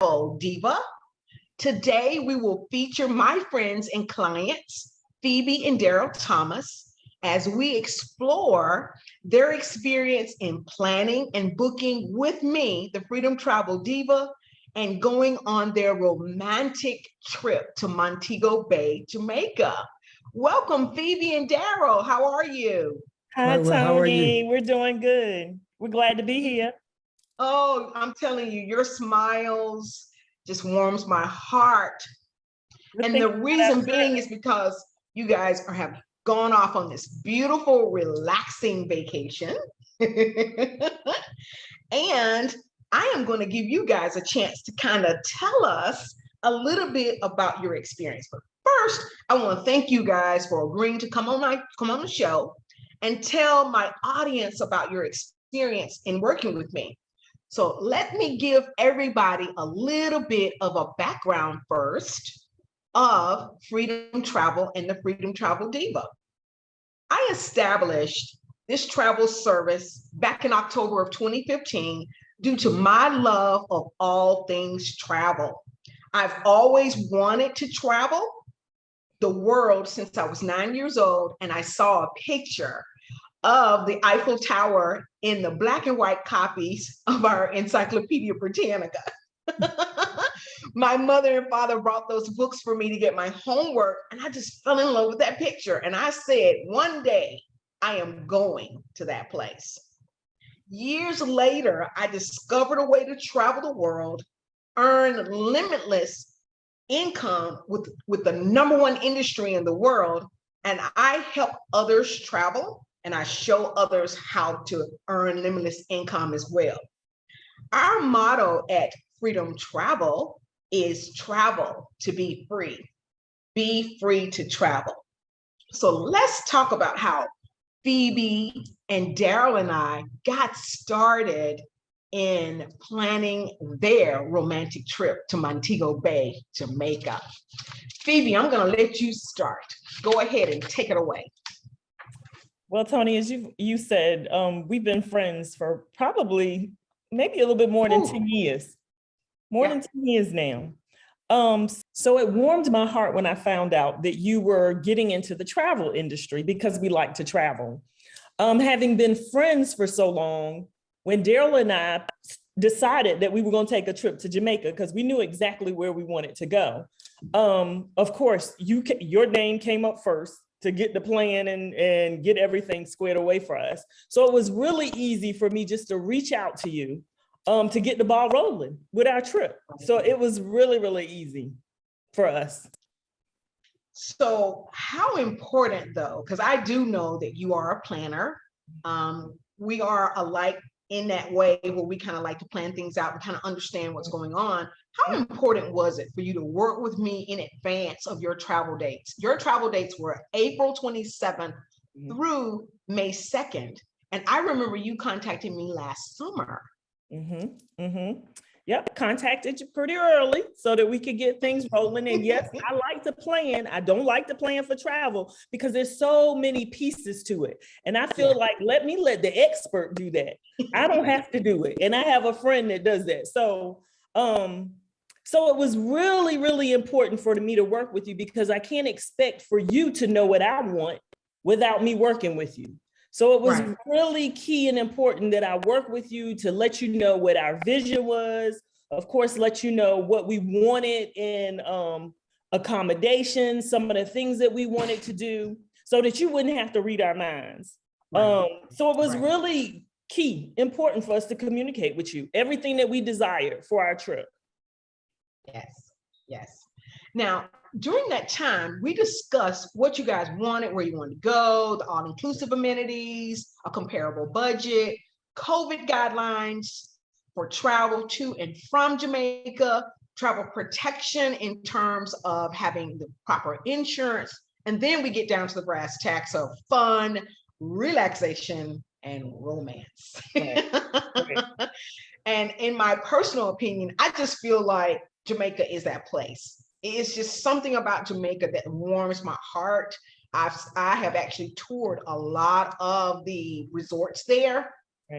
Diva. Today, we will feature my friends and clients, Phoebe and Darrell Thomas, as we explore their experience in planning and booking with me, the Freedom Travel Diva, and going on their romantic trip to Montego Bay, Jamaica. Welcome, Phoebe and Darrell. How are you? Hi, Well, how are you? Tony. We're doing good. We're glad to be here. Oh, I'm telling you, your smiles just warms my heart. And the reason being is because you guys have gone off on this beautiful, relaxing vacation. And I am going to give you guys a chance to kind of tell us a little bit about your experience. But first, I want to thank you guys for agreeing to come on the show and tell my audience about your experience in working with me. So let me give everybody a little bit of a background first of Freedom Travel and the Freedom Travel Diva. I established this travel service back in October of 2015 due to my love of all things travel. I've always wanted to travel the world since I was 9 years old, and I saw a picture of the Eiffel Tower in the black and white copies of our Encyclopedia Britannica. My mother and father brought those books for me to get my homework, and I just fell in love with that picture. And I said, one day I am going to that place. Years later, I discovered a way to travel the world, earn limitless income with the number one industry in the world, and I help others travel, and I show others how to earn limitless income as well. Our motto at Freedom Travel is travel to be free to travel. So let's talk about how Phoebe and Darrell and I got started in planning their romantic trip to Montego Bay, Jamaica. Phoebe, I'm going to let you start. Go ahead and take it away. Well, Tony, as you said, we've been friends for probably maybe a little bit more than 10 years. More than 10 years now. So it warmed my heart when I found out that you were getting into the travel industry because we like to travel. Having been friends for so long, when Darrell and I decided that we were going to take a trip to Jamaica because we knew exactly where we wanted to go. Of course, your name came up first to get the plan and get everything squared away for us. So it was really easy for me just to reach out to you to get the ball rolling with our trip. So it was really, really easy for us. So how important though, because I do know that you are a planner. We are alike in that way where we kind of like to plan things out and kind of understand what's going on. How important was it for you to work with me in advance of your travel dates? Your travel dates were April 27th through May 2nd. And I remember you contacting me last summer. Yep, contacted you pretty early so that we could get things rolling. And yes, I like to plan. I don't like to plan for travel because there's so many pieces to it. And I feel like, let the expert do that. I don't have to do it. And I have a friend that does that. So it was really, really important for me to work with you because I can't expect for you to know what I want without me working with you. So it was really key and important that I work with you to let you know what our vision was, of course, let you know what we wanted in accommodations, some of the things that we wanted to do so that you wouldn't have to read our minds. So it was really key, important for us to communicate with you, everything that we desired for our trip. Yes. Now, during that time, we discussed what you guys wanted, where you wanted to go, the all-inclusive amenities, a comparable budget, COVID guidelines for travel to and from Jamaica, travel protection in terms of having the proper insurance. And then we get down to the brass tacks of fun, relaxation, and romance. And in my personal opinion, I just feel like Jamaica is that place. It's just something about Jamaica that warms my heart. I have actually toured a lot of the resorts there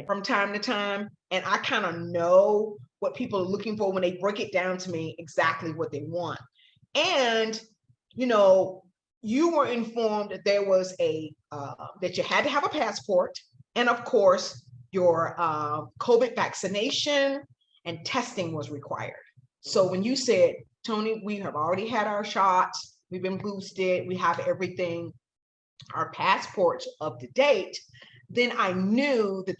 from time to time, and I kind of know what people are looking for when they break it down to me exactly what they want. And, you know, you were informed that there was that you had to have a passport. And of course, your COVID vaccination and testing was required. So when you said, Tony, we have already had our shots, we've been boosted, we have everything, our passports up to date, then I knew that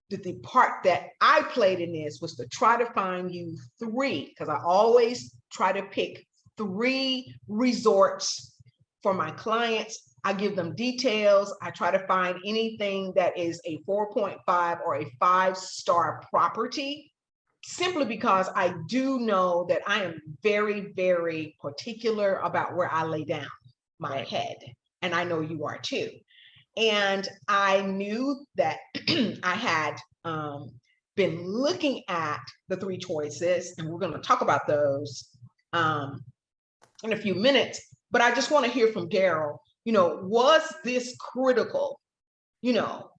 the part that I played in this was to try to find you 3, because I always try to pick 3 resorts for my clients. I give them details. I try to find anything that is a 4.5 or a 5-star property, simply because I do know that I am very, very particular about where I lay down my head. And I know you are too. And I knew that I had been looking at the 3 choices, and we're going to talk about those in a few minutes. But I just want to hear from Darrell, you know, was this critical, you know,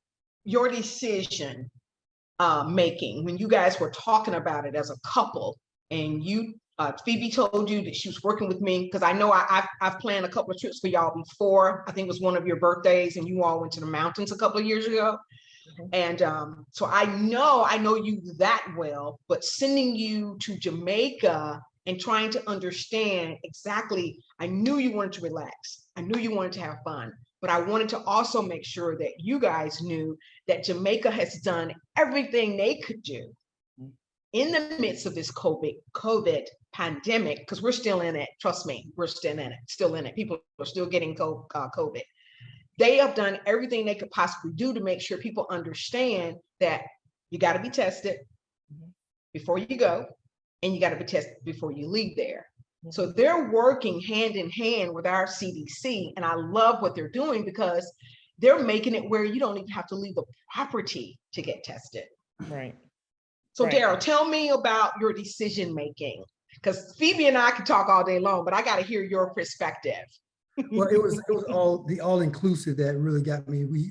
your decision making when you guys were talking about it as a couple, and you, Phoebe told you that she was working with me, because I know I've planned a couple of trips for y'all before. I think it was one of your birthdays, and you all went to the mountains a couple of years ago. And so I know you that well, but sending you to Jamaica and trying to understand exactly, I knew you wanted to relax. I knew you wanted to have fun, but I wanted to also make sure that you guys knew that Jamaica has done everything they could do in the midst of this COVID pandemic, because we're still in it. Trust me, we're still in it. People are still getting COVID. They have done everything they could possibly do to make sure people understand that you got to be tested before you go, and you got to be tested before you leave there. So they're working hand in hand with our CDC, and I love what they're doing, because they're making it where you don't even have to leave the property to get tested. Right. So Darrell, tell me about your decision making, because Phoebe and I could talk all day long, but I got to hear your perspective. Well, it was all the all-inclusive that really got me. We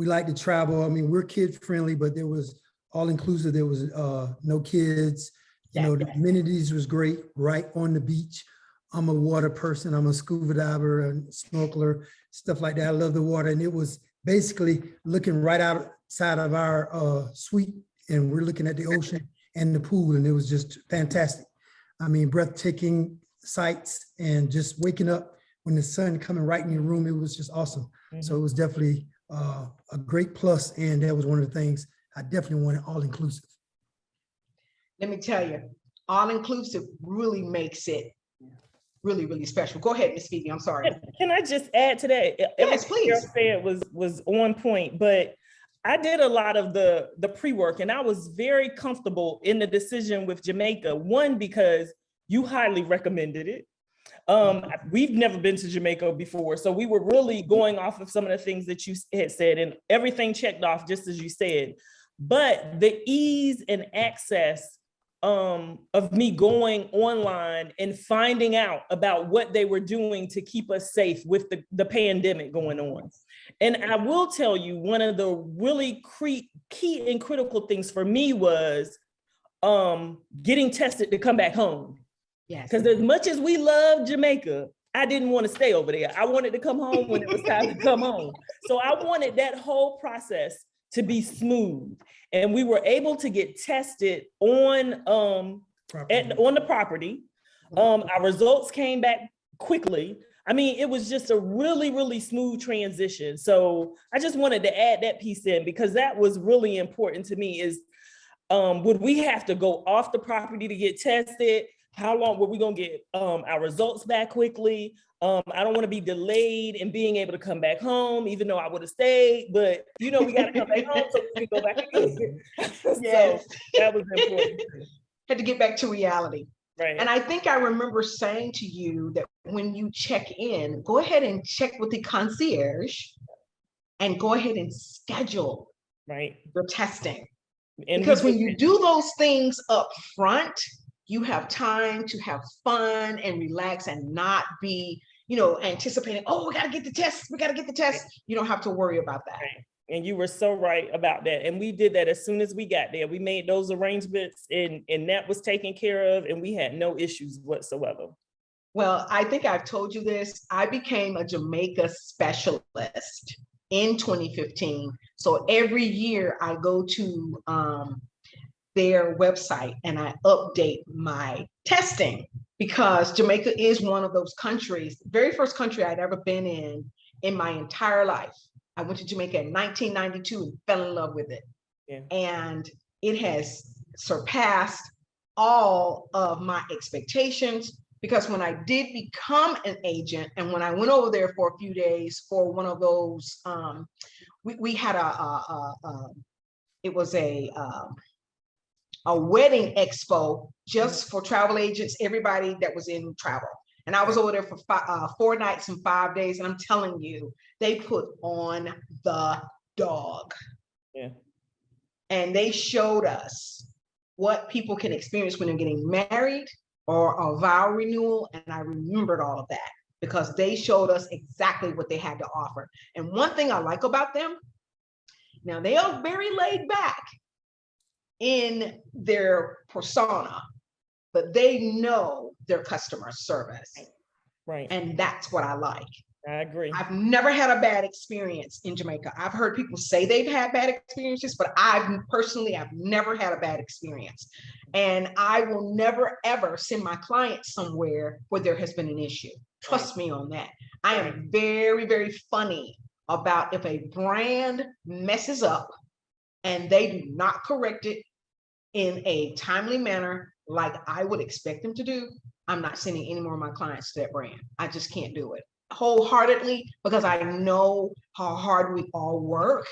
like to travel. I mean, we're kid friendly, but there was all-inclusive. There was no kids. You know, the amenities was great, right on the beach. I'm a water person. I'm a scuba diver and snorkeler, stuff like that. I love the water. And it was basically looking right outside of our suite, and we're looking at the ocean and the pool, and it was just fantastic. I mean, breathtaking sights, and just waking up when the sun coming right in your room, it was just awesome. So it was definitely a great plus, and that was one of the things I definitely wanted, all-inclusive. Let me tell you, all-inclusive really makes it really, really special. Go ahead, Miss Phoebe, I'm sorry. Can I just add to that? Yes, please. Everything you said was on point, but I did a lot of the pre-work, and I was very comfortable in the decision with Jamaica. One, because you highly recommended it. We've never been to Jamaica before, so we were really going off of some of the things that you had said, and everything checked off just as you said. But the ease and access of me going online and finding out about what they were doing to keep us safe with the pandemic going on. And I will tell you, one of the really key and critical things for me was getting tested to come back home. Yes. Because as much as we love Jamaica, I didn't want to stay over there. I wanted to come home when it was time to come home. So I wanted that whole process to be smooth. And we were able to get tested on the property. Our results came back quickly. I mean, it was just a really, really smooth transition. So I just wanted to add that piece in, because that was really important to me, is would we have to go off the property to get tested? How long were we gonna get our results back quickly? I don't want to be delayed in being able to come back home, even though I would have stayed, but you know, we got to come back home so we can go back again. Yes. So that was important. Had to get back to reality. Right. And I think I remember saying to you that when you check in, go ahead and check with the concierge and go ahead and schedule your testing. And because when you do those things up front, you have time to have fun and relax and not be, you know, anticipating, oh, we got to get the test. We got to get the test. You don't have to worry about that. And you were so right about that. And we did that as soon as we got there. We made those arrangements and that was taken care of, and we had no issues whatsoever. Well, I think I've told you this. I became a Jamaica specialist in 2015. So every year I go to their website and I update my testing, because Jamaica is one of those countries, very first country I'd ever been in my entire life. I went to Jamaica in 1992 and fell in love with it. Yeah. And it has surpassed all of my expectations, because when I did become an agent and when I went over there for a few days for one of those, we had it was a wedding expo just for travel agents, everybody that was in travel. And I was over there for 4 nights and 5 days. And I'm telling you, they put on the dog. Yeah. And they showed us what people can experience when they're getting married or a vow renewal. And I remembered all of that because they showed us exactly what they had to offer. And one thing I like about them, now they are very laid back in their persona, but they know their customer service. Right. And that's what I like. I agree. I've never had a bad experience in Jamaica. I've heard people say they've had bad experiences, but I've never had a bad experience. And I will never, ever send my clients somewhere where there has been an issue. Trust me on that. I am very, very funny about if a brand messes up and they do not correct it in a timely manner, like I would expect them to do, I'm not sending any more of my clients to that brand. I just can't do it wholeheartedly, because I know how hard we all work.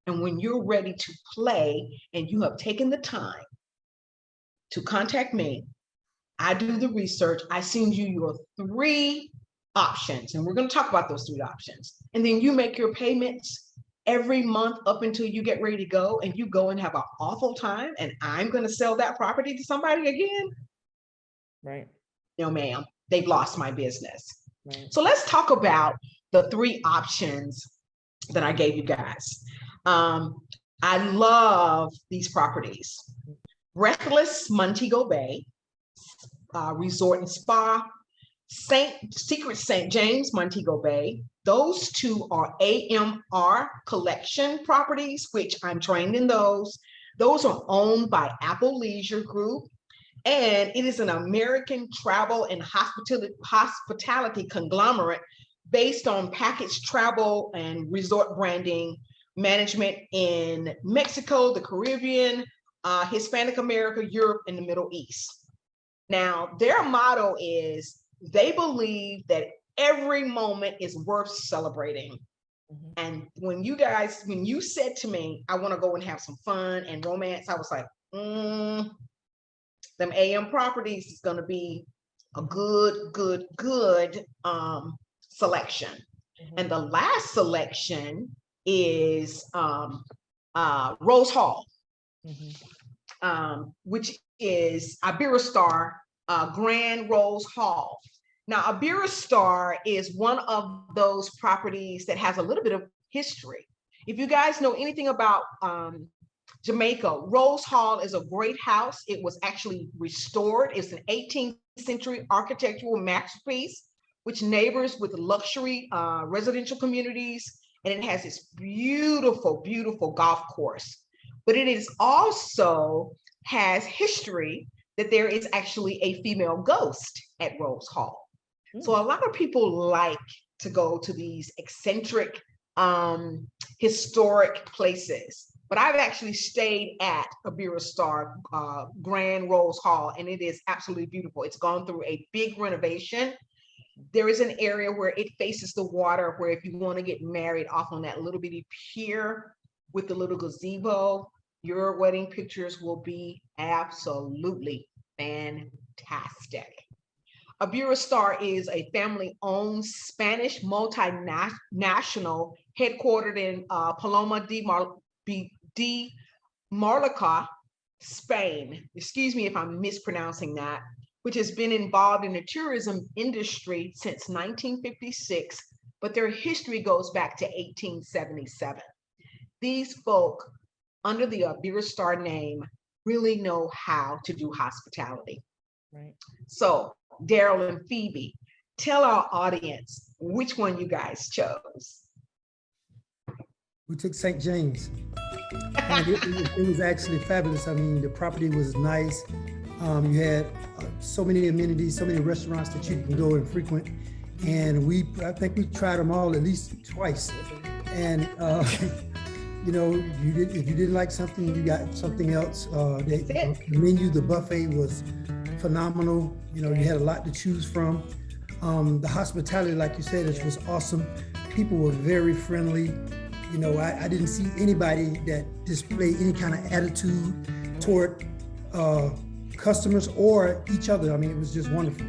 And when you're ready to play and you have taken the time to contact me, I do the research, I send you your 3 options, and we're going to talk about those 3 options. And then you make your payments every month up until you get ready to go, and you go and have an awful time, and I'm going to sell that property to somebody again. Right. No, ma'am, they've lost my business. Right. So let's talk about the 3 options that I gave you guys. I love these properties. Breathless Montego Bay Resort and Spa, Secret St. James Montego Bay. Those 2 are AMR collection properties, which I'm trained in those. Those are owned by Apple Leisure Group. And it is an American travel and hospitality conglomerate based on package travel and resort branding management in Mexico, the Caribbean, Hispanic America, Europe, and the Middle East. Now, their motto is they believe that every moment is worth celebrating. Mm-hmm. And when you said to me, I want to go and have some fun and romance, I was like, them AM properties is going to be a good selection. Mm-hmm. And the last selection is Rose Hall, mm-hmm. Which is Iberostar Grand Rose Hall. Now, Iberostar is one of those properties that has a little bit of history. If you guys know anything about Jamaica, Rose Hall is a great house. It was actually restored. It's an 18th century architectural masterpiece, which neighbors with luxury residential communities. And it has this beautiful, beautiful golf course. But it is also has history that there is actually a female ghost at Rose Hall. So a lot of people like to go to these eccentric, historic places. But I've actually stayed at Iberostar Grand Rose Hall, and it is absolutely beautiful. It's gone through a big renovation. There is an area where it faces the water, where if you want to get married off on that little bitty pier with the little gazebo, your wedding pictures will be absolutely fantastic. Iberostar is a family-owned Spanish multinational headquartered in Paloma de Mallorca, Spain. Excuse me if I'm mispronouncing that, which has been involved in the tourism industry since 1956, but their history goes back to 1877. these folk under the Beer Star name really know how to do hospitality. Right. So Darrell and Phoebe, tell our audience which one you guys chose. We took St. James. And it was actually fabulous. I mean, the property was nice. You had so many amenities, so many restaurants that you can go and frequent. And I think we tried them all at least twice. And you know, if you didn't like something, you got something else. The menu, the buffet was phenomenal. You know, you had a lot to choose from. The hospitality, like you said, was awesome. People were very friendly. You know, I didn't see anybody that displayed any kind of attitude toward customers or each other. I mean, it was just wonderful.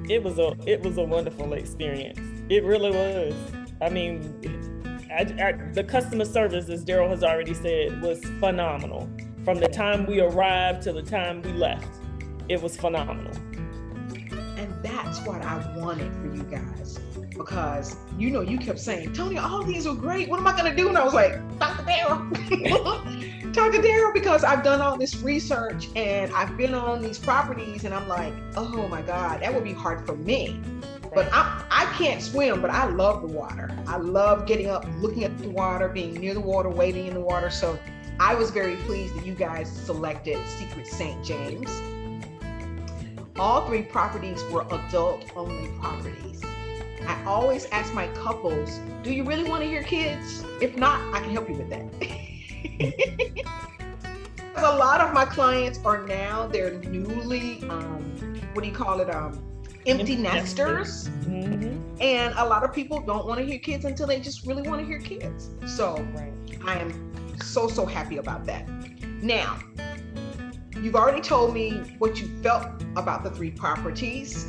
It was a wonderful experience. It really was. I mean, the customer service, as Darrell has already said, was phenomenal. From the time we arrived to the time we left, it was phenomenal. And that's what I wanted for you guys, because you know, you kept saying, Tony, all these are great. What am I gonna do? And I was like, Dr. Darrell. Dr. Darrell, because I've done all this research and I've been on these properties and I'm like, oh my God, that would be hard for me. But I can't swim, but I love the water. I love getting up, looking at the water, being near the water, wading in the water. So I was very pleased that you guys selected Secret St. James. All three properties were adult-only properties. I always ask my couples, do you really want to hear kids? If not, I can help you with that. A lot of my clients are now, they're newly, what do you call it? Empty nesters. Mm-hmm. And a lot of people don't want to hear kids until they just really want to hear kids. So I am so happy about that. Now, you've already told me what you felt about the three properties.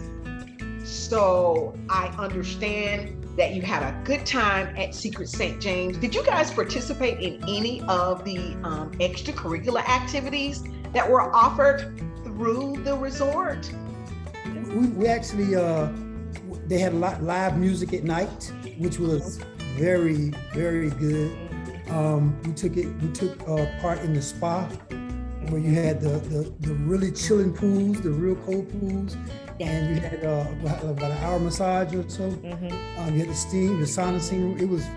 So I understand that you had a good time at Secret St. James. Did you guys participate in any of the extracurricular activities that were offered through the resort? We actually, they had a lot live music at night, which was very good. We took part in the spa, where you had the really chilling pools, the real cold pools, and you had about an hour massage or so. You had the steam, the sauna steam. It was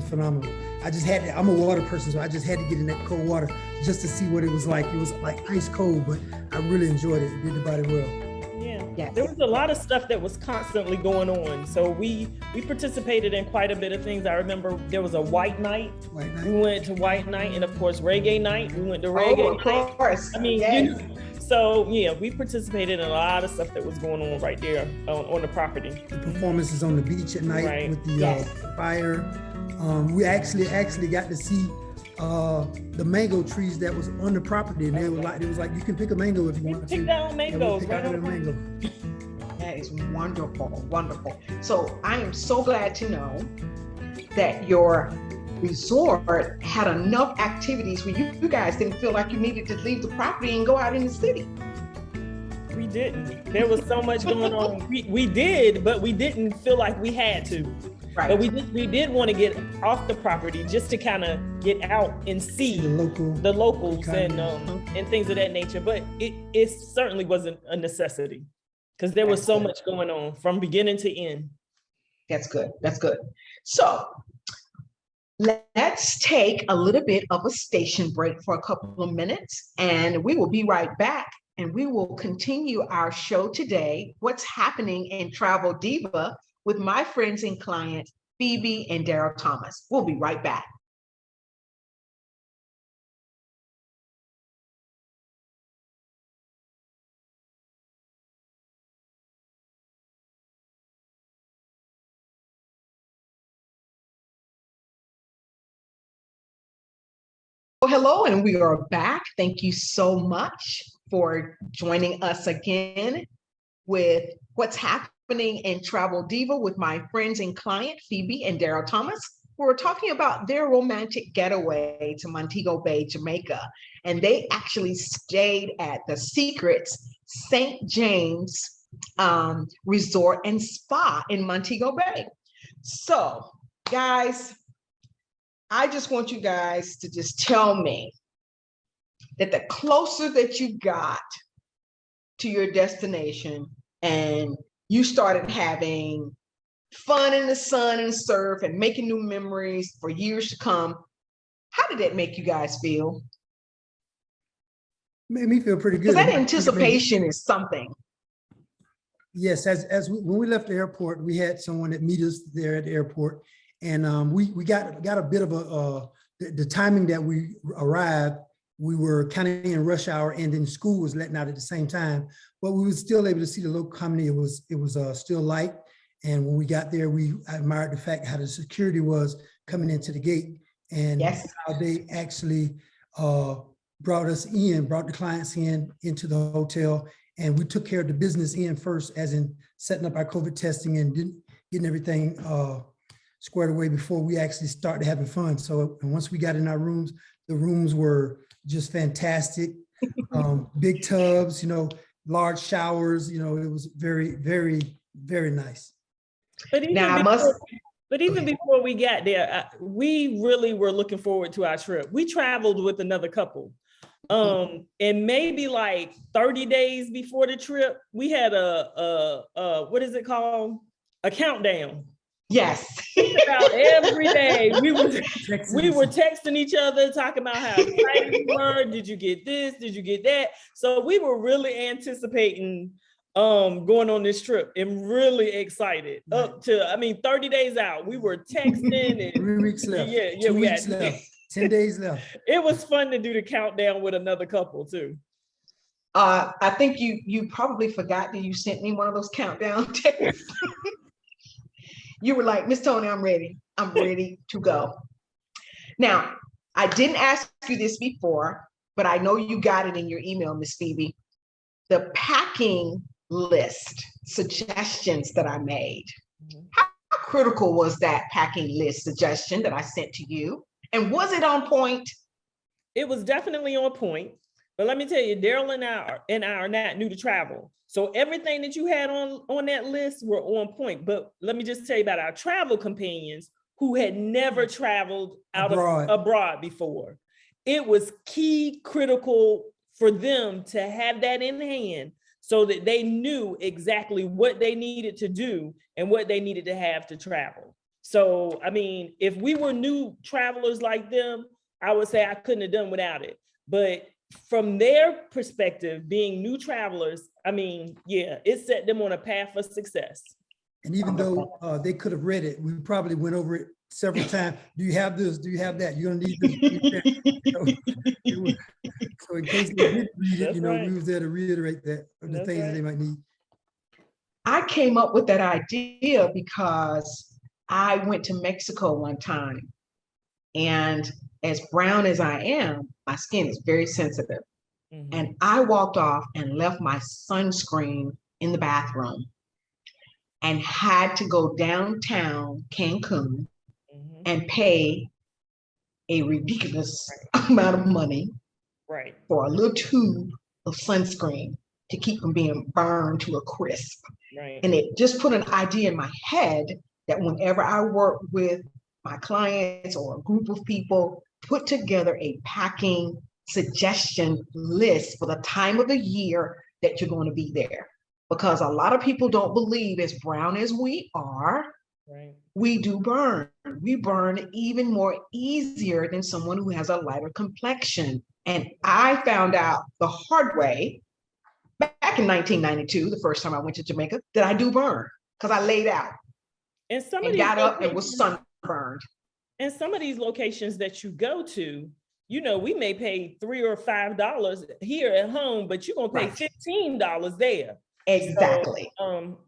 phenomenal. I'm a water person, so I just had to get in that cold water just to see what it was like. It was like ice cold, but I really enjoyed it. It did the body well. Yeah, there was a lot of stuff that was constantly going on. So we participated in quite a bit of things. I remember there was a white night. We went to white night, and of course reggae night. We went to reggae night. Of course. I mean, you know, so yeah, we participated in a lot of stuff that was going on right there on the property. The performances on the beach at night with the fire. We actually got to see the mango trees that was on the property, and it was like you can pick a mango if you want to. Pick down mangoes. Mango. That is wonderful. So I am so glad to know that your resort had enough activities where you guys didn't feel like you needed to leave the property and go out in the city. We didn't. There was so much going on. We did, but we didn't feel like we had to. Right. But we did want to get off the property just to kind of get out and see the locals and things of that nature. But it certainly wasn't a necessity, because there was so much going on from beginning to end. That's good. So let's take a little bit of a station break for a couple of minutes, and we will be right back. And we will continue our show today, What's Happening in Travel Diva, with my friends and clients, Phoebe and Darrell Thomas. We'll be right back. Hello, and we are back. Thank you so much for joining us again with What's Happening in Travel Diva with my friends and client, Phoebe and Darrell Thomas. We're talking about their romantic getaway to Montego Bay, Jamaica. And they actually stayed at the Secret St. James Resort and Spa in Montego Bay. So, guys, I just want you guys to just tell me that the closer that you got to your destination and you started having fun in the sun and surf and making new memories for years to come, how did that make you guys feel? Made me feel pretty Because good. that anticipation is something. Yes, when we left the airport, we had someone that meet us there at the airport, and we got a bit of the timing that we arrived. We were kind of in rush hour, and then school was letting out at the same time, but we were still able to see the local community. It was still light, and when we got there, we admired the fact how the security was coming into the gate, and Yes. how they actually brought the clients into the hotel. And we took care of the business end first, as in setting up our COVID testing and getting everything squared away before we actually started having fun. So and once we got in our rooms, the rooms were just fantastic. Big tubs, large showers, it was very, very, very nice. But even before we got there, we really were looking forward to our trip. We traveled with another couple. And maybe like 30 days before the trip, we had a what is it called? A countdown. Yes. Every day we were texting each other, talking about how excited we were. Did you get this? Did you get that? So we were really anticipating going on this trip and really excited. Up to 30 days out, we were texting and 3 weeks left. Yeah, 2 weeks left. 10 days left. It was fun to do the countdown with another couple too. I think you probably forgot that you sent me one of those countdown texts. You were like, Miss Tony, I'm ready. I'm ready to go. Now, I didn't ask you this before, but I know you got it in your email, Miss Phoebe. The packing list suggestions that I made. How critical was that packing list suggestion that I sent to you? And was it on point? It was definitely on point. But let me tell you, Darrell and I are not new to travel. So everything that you had on that list were on point. But let me just tell you about our travel companions who had never traveled abroad before. It was key critical for them to have that in hand so that they knew exactly what they needed to do and what they needed to have to travel. So, if we were new travelers like them, I would say I couldn't have done without it. But from their perspective, being new travelers, it set them on a path for success. And even though they could have read it, we probably went over it several times. Do you have this? Do you have that? You're gonna need this. So in case they didn't read it, we was there to reiterate that the things that they might need. I came up with that idea because I went to Mexico one time, and as brown as I am, my skin is very sensitive. Mm-hmm. And I walked off and left my sunscreen in the bathroom and had to go downtown Cancun and pay a ridiculous amount of money for a little tube of sunscreen to keep from being burned to a crisp. Right. And it just put an idea in my head that whenever I work with my clients or a group of people, put together a packing suggestion list for the time of the year that you're going to be there. Because a lot of people don't believe, as brown as we are, we do burn. We burn even more easier than someone who has a lighter complexion. And I found out the hard way back in 1992, the first time I went to Jamaica, that I do burn because I laid out and got up and was sunburned. And some of these locations that you go to, we may pay $3 or $5 here at home, but you're gonna pay $15 there. Exactly. So,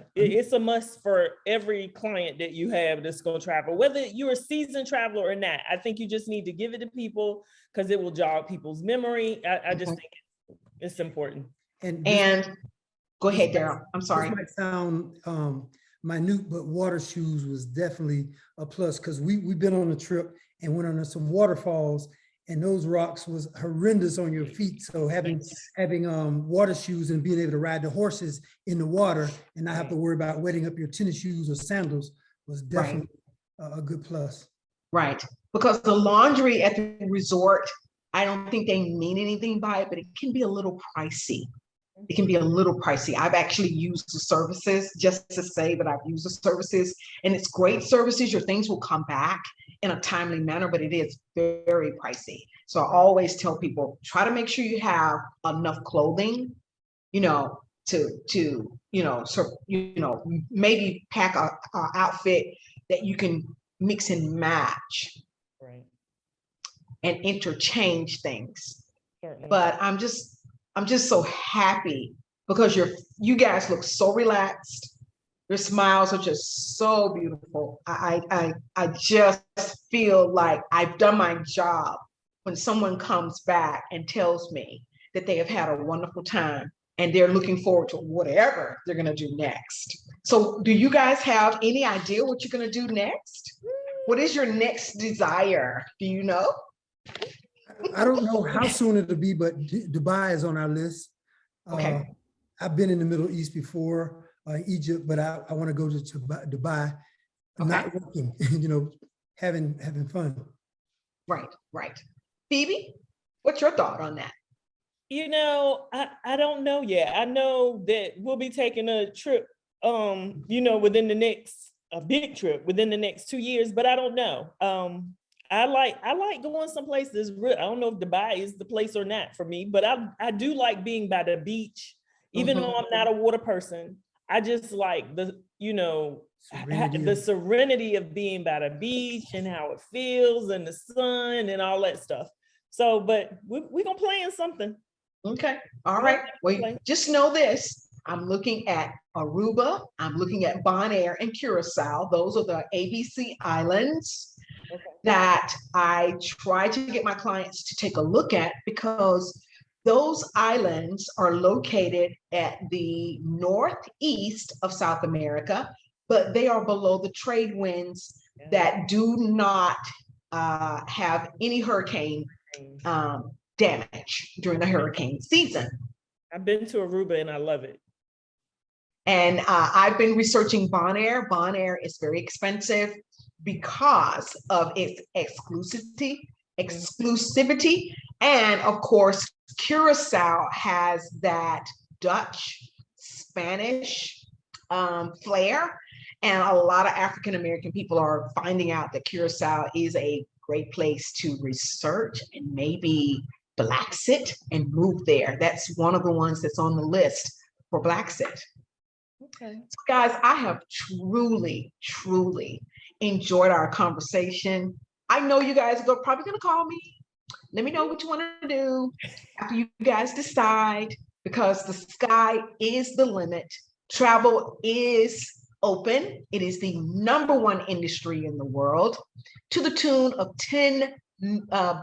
it's a must for every client that you have that's going to travel, whether you're a seasoned traveler or not. I think you just need to give it to people because it will jog people's memory. I just think it's important. And go ahead, Darrell. I'm sorry. This might sound minute, but water shoes was definitely a plus because we've been on a trip and went on some waterfalls, and those rocks was horrendous on your feet. So having water shoes and being able to ride the horses in the water and not have to worry about wetting up your tennis shoes or sandals was definitely a good plus. Right. Because the laundry at the resort, I don't think they mean anything by it, but it can be a little pricey. It can be a little pricey. I've actually used the services, just to say that I've used the services, and it's great services. Your things will come back in a timely manner, but it is very pricey. So I always tell people, try to make sure you have enough clothing, you know, maybe pack a outfit that you can mix and match Right. and interchange things. Certainly. But I'm just so happy because you guys look so relaxed. Your smiles are just so beautiful. I just feel like I've done my job when someone comes back and tells me that they have had a wonderful time and they're looking forward to whatever they're going to do next. So do you guys have any idea what you're going to do next? What is your next desire? Do you know? I don't know how soon it'll be, but Dubai is on our list. Okay. I've been in the Middle East before, Egypt, but I want to go to Dubai, Okay. not working, having fun. Right. Phoebe, what's your thought on that? I don't know yet. I know that we'll be taking a trip, within the next, a big trip within the next 2 years, but I don't know. I like going some places. I don't know if Dubai is the place or not for me, but I do like being by the beach, even though I'm not a water person. I just like the serenity of being by the beach and how it feels and the sun and all that stuff. So, but we're gonna plan something. Okay. All right. Well, just know this. I'm looking at Aruba. I'm looking at Bonaire and Curacao. Those are the ABC islands that I try to get my clients to take a look at because those islands are located at the northeast of South America, but they are below the trade winds that do not have any hurricane damage during the hurricane season. I've been to Aruba and I love it. And I've been researching Bonaire. Bonaire is very expensive because of its exclusivity. And of course, Curacao has that Dutch, Spanish flair. And a lot of African-American people are finding out that Curacao is a great place to research and maybe Blacksit and move there. That's one of the ones that's on the list for Blacksit. Okay. So guys, I have truly enjoyed our conversation. I know you guys are probably going to call me. Let me know what you want to do after you guys decide, because the sky is the limit. Travel is open. It is the #1 industry in the world, to the tune of $10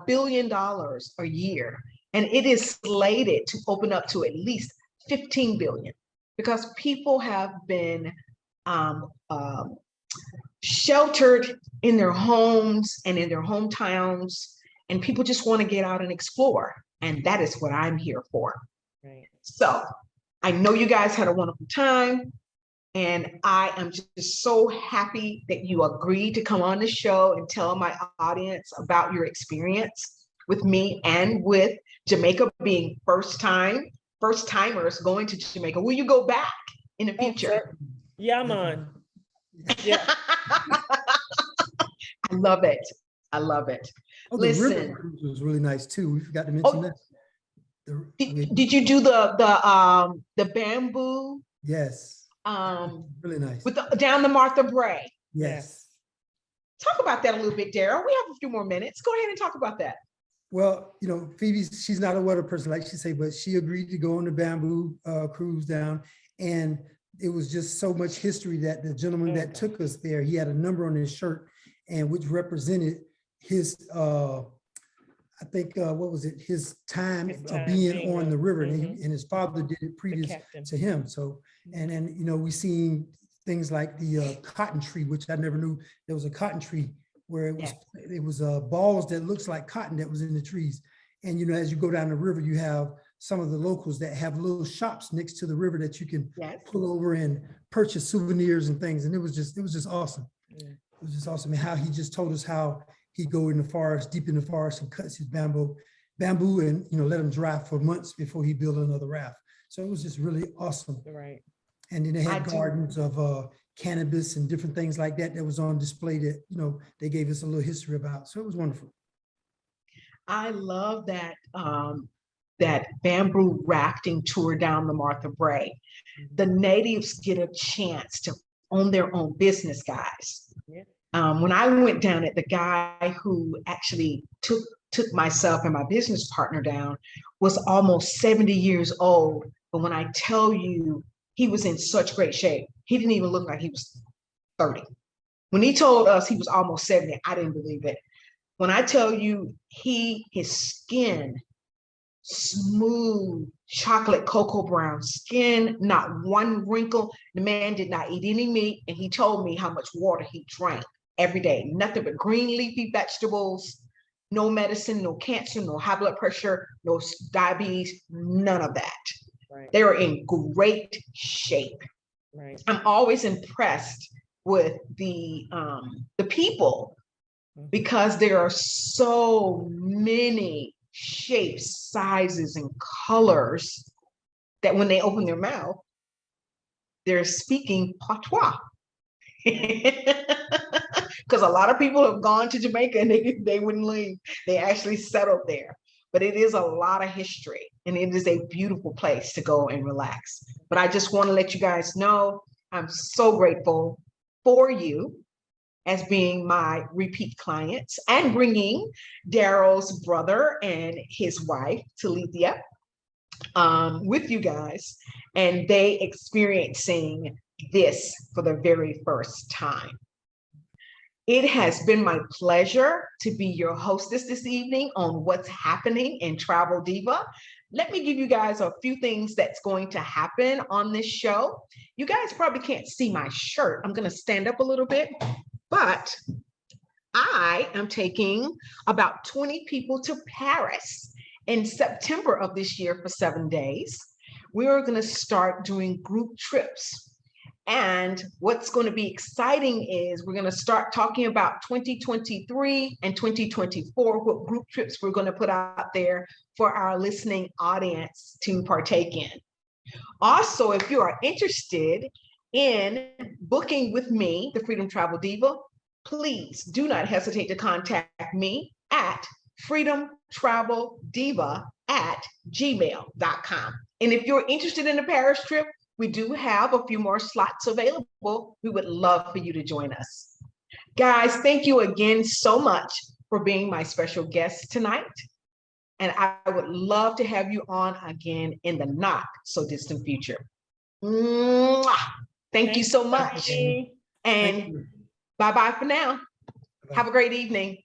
billion a year. And it is slated to open up to at least 15 billion, because people have been sheltered in their homes and in their hometowns, and people just want to get out and explore. And that is what I'm here for. Right. So I know you guys had a wonderful time, and I am just so happy that you agreed to come on the show and tell my audience about your experience with me and with Jamaica being first timers going to Jamaica. Will you go back in the future? Yeah, man. Yeah. I love it. Oh, Listen, the river cruise was really nice too. We forgot to mention that. Did you do the bamboo? Yes. Really nice. With down the Martha Bray. Yes. Talk about that a little bit, Darrell. We have a few more minutes. Go ahead and talk about that. Well, Phoebe, she's not a water person, like she said, but she agreed to go on the bamboo cruise down. And it was just so much history that the gentleman that took us there, he had a number on his shirt, and which represented his, I think, what was it? His time of being on the river, and his father did it previous to him. So, and then, we seen things like the cotton tree, which I never knew there was a cotton tree, where it was balls that looks like cotton that was in the trees. And, as you go down the river, you have some of the locals that have little shops next to the river that you can pull over and purchase souvenirs and things. And it was just awesome. was just awesome. And how he just told us how he'd go in the forest, deep in the forest, and cuts his bamboo, and let him dry for months before he built another raft. So it was just really awesome. Right. And then they had gardens of cannabis and different things like that was on display that they gave us a little history about. So it was wonderful. I love that that bamboo rafting tour down the Martha Brae. The natives get a chance to own their own business, guys. Yeah. When I went down it, the guy who actually took myself and my business partner down was almost 70 years old. But when I tell you, he was in such great shape, he didn't even look like he was 30. When he told us he was almost 70, I didn't believe it. When I tell you his skin, smooth, chocolate cocoa brown skin, not one wrinkle. The man did not eat any meat, and he told me how much water he drank every day. Nothing but green leafy vegetables, no medicine, no cancer, no high blood pressure, no diabetes, none of that. Right. They are in great shape. Right. I'm always impressed with the people, because there are so many shapes, sizes, and colors that when they open their mouth, they're speaking patois. Because a lot of people have gone to Jamaica and they wouldn't leave. They actually settled there. But it is a lot of history, and it is a beautiful place to go and relax. But I just want to let you guys know I'm so grateful for you as being my repeat clients, and bringing Darrell's brother and his wife, Talithia, with you guys, and they experiencing this for the very first time. It has been my pleasure to be your hostess this evening on What's Happening in Travel Diva. Let me give you guys a few things that's going to happen on this show. You guys probably can't see my shirt. I'm going to stand up a little bit. But I am taking about 20 people to Paris in September of this year for 7 days. We are going to start doing group trips. And what's going to be exciting is we're going to start talking about 2023 and 2024, what group trips we're going to put out there for our listening audience to partake in. Also, if you are interested in booking with me, the Freedom Travel Diva, please do not hesitate to contact me at freedomtraveldiva@gmail.com. And if you're interested in the Paris trip, we do have a few more slots available. We would love for you to join us. Guys, thank you again so much for being my special guest tonight. And I would love to have you on again in the not so distant future. Mwah! Thank you so much. And bye-bye for now. Have a great evening.